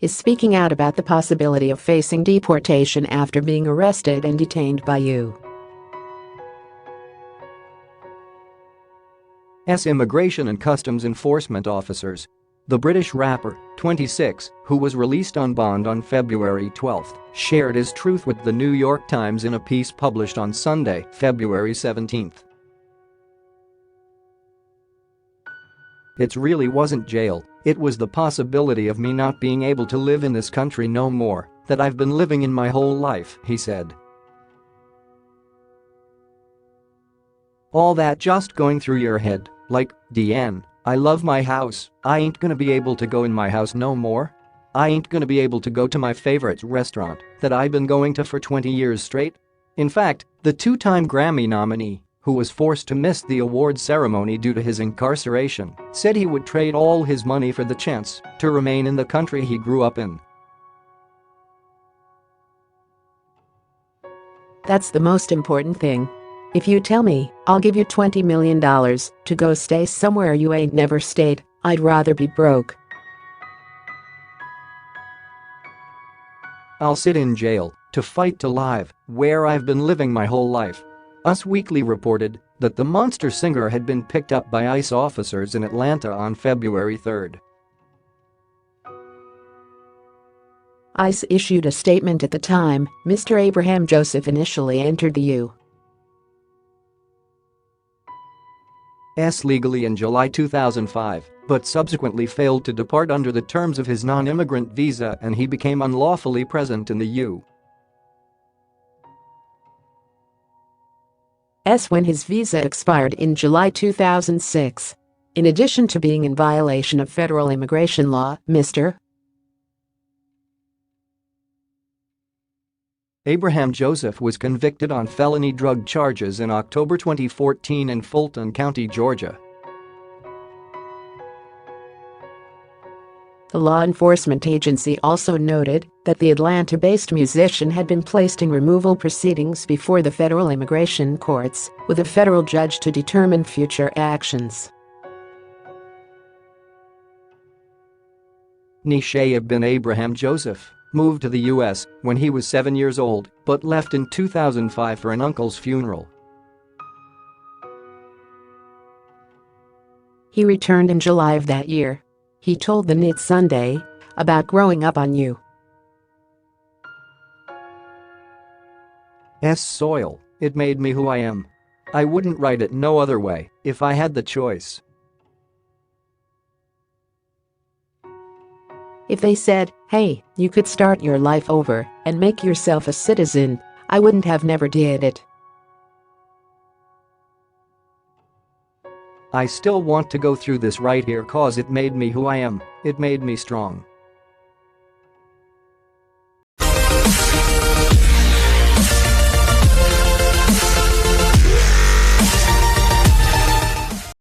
is speaking out about the possibility of facing deportation after being arrested and detained by U.S. Immigration and Customs Enforcement officers. The British rapper, 26, who was released on bond on February 12, shared his truth with the New York Times in a piece published on Sunday, February 17. It really wasn't jail, it was the possibility of me not being able to live in this country no more that I've been living in my whole life, he said. All that just going through your head, like, DN, I love my house, I ain't gonna be able to go in my house no more. I ain't gonna be able to go to my favorite restaurant that I've been going to for 20 years straight. In fact, the two-time Grammy nominee, who was forced to miss the award ceremony due to his incarceration, said he would trade all his money for the chance to remain in the country he grew up in. That's the most important thing. If you tell me, I'll give you $20 million to go stay somewhere you ain't never stayed, I'd rather be broke. I'll sit in jail to fight to live where I've been living my whole life. Us Weekly reported that the monster singer had been picked up by ICE officers in Atlanta on February 3. ICE issued a statement at the time. Mr. Abraham-Joseph initially entered the U.S. legally in July 2005, but subsequently failed to depart under the terms of his non-immigrant visa and he became unlawfully present in the U.S. when his visa expired in July 2006. In addition to being in violation of federal immigration law, Mr. Abraham-Joseph was convicted on felony drug charges in October 2014 in Fulton County, Georgia. The law enforcement agency also noted that the Atlanta-based musician had been placed in removal proceedings before the federal immigration courts, with a federal judge to determine future actions. Shayaa Bin Abraham-Joseph moved to the U.S. when he was 7 years old but left in 2005 for an uncle's funeral. He returned in July of that year. He told the NYT Sunday about growing up on U.S. soil. It made me who I am. I wouldn't write it no other way if I had the choice. If they said, hey, you could start your life over and make yourself a citizen, I wouldn't have never did it. I still want to go through this right here cause it made me who I am, it made me strong.